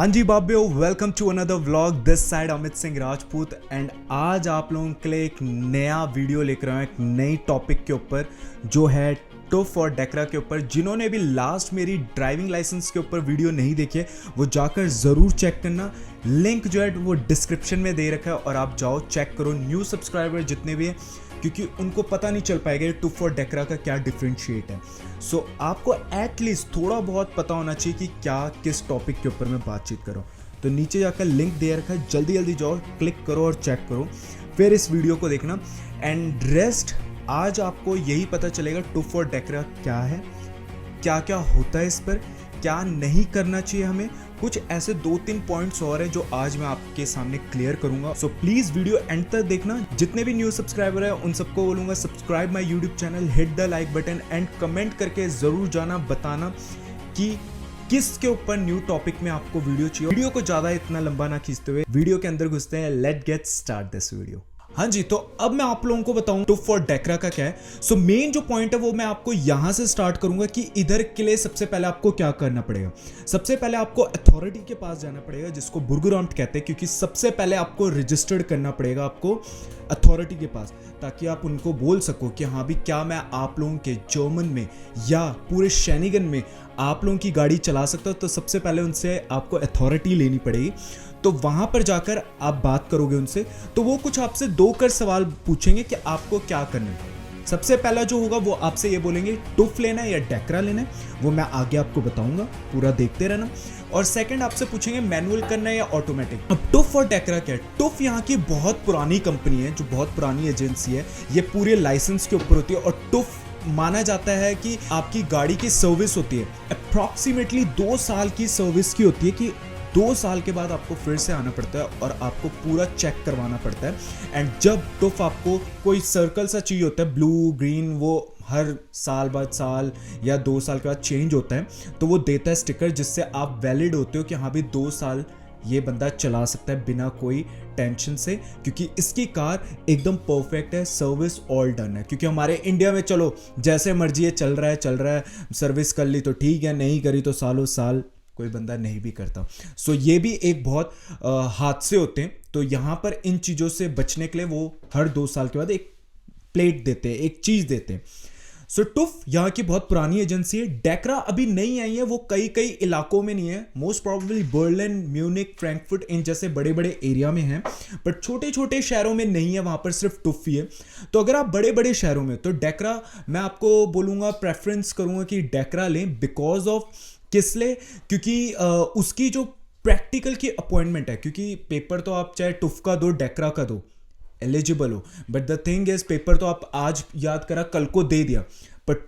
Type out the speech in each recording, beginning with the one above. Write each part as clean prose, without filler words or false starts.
हाँ जी बाबियो, welcome to another vlog. This side Amit Singh Rajput and आज आप लोगों के लिए एक नया वीडियो लेकर आया हूँ, एक नई टॉपिक के ऊपर जो है टुफ और डेकरा के ऊपर। जिन्होंने भी लास्ट मेरी ड्राइविंग लाइसेंस के ऊपर वीडियो नहीं देखी है वो जाकर ज़रूर चेक करना। लिंक जो है वो डिस्क्रिप्शन में दे रखा है और आप जाओ चेक करो। न्यू सब्सक्राइबर जितने भी हैं, क्योंकि उनको पता नहीं चल पाएगा टुफ और डेकरा का क्या डिफरेंशिएट है। सो आपको एटलीस्ट थोड़ा बहुत पता होना चाहिए कि क्या किस टॉपिक के ऊपर मैं बातचीत करूँ। तो नीचे जाकर लिंक दे रखा है, जल्दी जल्दी जाओ, क्लिक करो और चेक करो, फिर इस वीडियो को देखना। एंड रेस्ट आज आपको यही पता चलेगा टुफ और डेकरा क्या है, क्या क्या होता है इस पर, क्या नहीं करना चाहिए हमें। कुछ ऐसे 2-3 पॉइंट्स और हैं जो आज मैं आपके सामने क्लियर करूंगा। सो प्लीज वीडियो एंड तक देखना। जितने भी न्यू सब्सक्राइबर हैं उन सबको बोलूंगा subscribe my YouTube channel, hit the like button and comment करके जरूर जाना बताना कि किसके ऊपर न्यू टॉपिक में आपको वीडियो चाहिए। वीडियो को ज्यादा इतना लंबा ना खींचते हुए वीडियो के अंदर घुसते हैं। Let get start this video. हाँ जी, तो अब मैं आप लोगों को बताऊं टुफ और डेकरा का क्या है। सो मेन जो पॉइंट है वो मैं आपको यहां से स्टार्ट करूंगा कि इधर के लिए सबसे पहले आपको क्या करना पड़ेगा। सबसे पहले आपको अथॉरिटी के पास जाना पड़ेगा जिसको बुर्गराम्ट कहते हैं, क्योंकि सबसे पहले आपको रजिस्टर्ड करना पड़ेगा आपको अथॉरिटी के पास, ताकि आप उनको बोल सको कि हाँ भी क्या मैं आप लोगों के जर्मन में या पूरे शैनिगन में आप लोगों की गाड़ी चला सकता हूँ। तो सबसे पहले उनसे आपको अथॉरिटी लेनी पड़ेगी। तो वहां पर जाकर आप बात करोगे उनसे, तो वो कुछ आपसे 2 सवाल पूछेंगे कि आपको क्या करना है। सबसे पहला जो होगा वो आपसे ये बोलेंगे टुफ लेना है या डेकरा लेना है, वो मैं आगे आपको बताऊंगा, पूरा देखते रहना। और सेकंड आपसे पूछेंगे मैनुअल करना है या ऑटोमेटिक। अब टुफ और डेकरा क्या है? टुफ यहाँ की बहुत पुरानी कंपनी है, जो बहुत पुरानी एजेंसी है, ये पूरे लाइसेंस के ऊपर होती है। और टुफ माना जाता है कि आपकी गाड़ी की सर्विस होती है अप्रॉक्सीमेटली 2 साल की सर्विस की होती है, कि 2 साल के बाद आपको फिर से आना पड़ता है और आपको पूरा चेक करवाना पड़ता है। एंड जब टुफ आपको कोई सर्कल सा चाहिए होता है, ब्लू ग्रीन, वो हर साल बाद साल या 2 साल के बाद चेंज होता है, तो वो देता है स्टिकर जिससे आप वैलिड होते हो कि हाँ भी 2 साल ये बंदा चला सकता है बिना कोई टेंशन से, क्योंकि इसकी कार एकदम परफेक्ट है, सर्विस ऑल डन है। क्योंकि हमारे इंडिया में चलो जैसे मर्जी है, चल रहा है, सर्विस कर ली तो ठीक है, नहीं करी तो सालों साल कोई बंदा नहीं भी करता। सो ये भी एक बहुत हादसे होते हैं। तो यहाँ पर इन चीज़ों से बचने के लिए वो हर 2 साल के बाद एक प्लेट देते हैं, एक चीज़ देते हैं। सो टुफ यहाँ की बहुत पुरानी एजेंसी है। डेकरा अभी नहीं आई है, वो कई इलाकों में नहीं है, most probably Berlin, Munich, Frankfurt इन जैसे बड़े बड़े एरिया में है, बट छोटे छोटे शहरों में नहीं है, वहाँ पर सिर्फ टुफ ही है। तो अगर आप बड़े बड़े शहरों में, तो डेकरा मैं आपको बोलूँगा, प्रेफरेंस करूँगा कि डेकरा लें। बिकॉज ऑफ किस लिए? क्योंकि उसकी जो प्रैक्टिकल की अपॉइंटमेंट है, क्योंकि पेपर तो आप चाहे टुफ का दो डेकरा का दो, एलिजिबल हो, but the thing is paper तो आप आज याद करा कल को दे दिया, but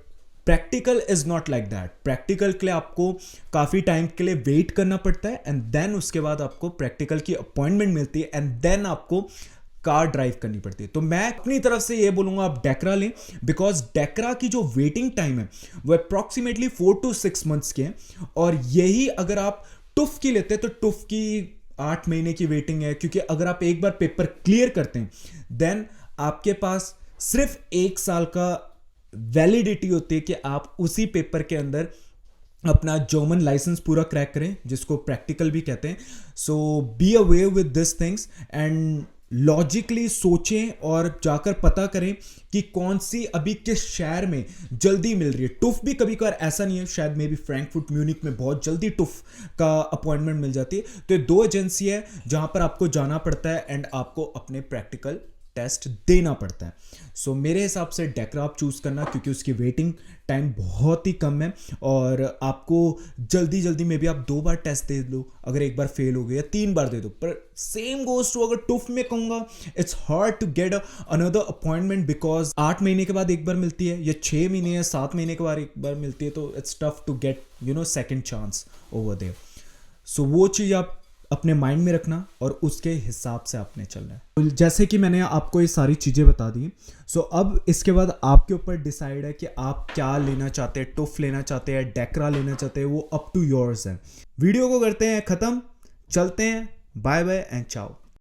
practical is not like that. Practical के लिए आपको काफ़ी टाइम के लिए वेट करना पड़ता है एंड देन उसके बाद आपको प्रैक्टिकल की अपॉइंटमेंट मिलती है एंड देन आपको कार ड्राइव करनी पड़ती है। तो मैं अपनी तरफ से ये बोलूँगा आप डेकरा लें, बिकॉज डेकरा की जो वेटिंग टाइम है वो अप्रॉक्सीमेटली 4 to 6 मंथ्स के हैं। और यही अगर आप टुफ की लेते हैं तो टुफ की 8 महीने की वेटिंग है, क्योंकि अगर आप एक बार पेपर क्लियर करते हैं देन आपके पास सिर्फ 1 साल का वैलिडिटी होती है कि आप उसी पेपर के अंदर अपना जर्मन लाइसेंस पूरा क्रैक करें, जिसको प्रैक्टिकल भी कहते हैं। So be away with this things and logically सोचें और जाकर पता करें कि कौन सी अभी किस शहर में जल्दी मिल रही है। टुफ भी कभी कभार ऐसा नहीं है, शायद मे बी फ्रैंकफर्ट, म्यूनिक में बहुत जल्दी टुफ का अपॉइंटमेंट मिल जाती है। तो ये 2 एजेंसी है जहां पर आपको जाना पड़ता है एंड आपको अपने प्रैक्टिकल टेस्ट देना पड़ता है। सो मेरे हिसाब से डेकरा आप चूज़ करना, क्योंकि उसकी वेटिंग टाइम बहुत ही कम है और आपको जल्दी में भी आप 2 बार टेस्ट दे दो, अगर एक बार फेल हो गया, या 3 बार दे दो। पर सेम गोज टू अगर टुफ में कहूँगा, it's hard to get another appointment, because 8 महीने के बाद एक बार मिलती है, या 6 महीने या 7 महीने के बाद एक बार मिलती है, तो it's tough to get second chance over there. So वो चीज़ आप अपने माइंड में रखना और उसके हिसाब से आपने चलना है। तो जैसे कि मैंने आपको ये सारी चीज़ें बता दी, सो अब इसके बाद आपके ऊपर डिसाइड है कि आप क्या लेना चाहते हैं, टुफ लेना चाहते हैं, डेकरा लेना चाहते हैं, वो अप टू योर्स है। वीडियो को करते हैं ख़त्म, चलते हैं, बाय बाय एंड चाओ।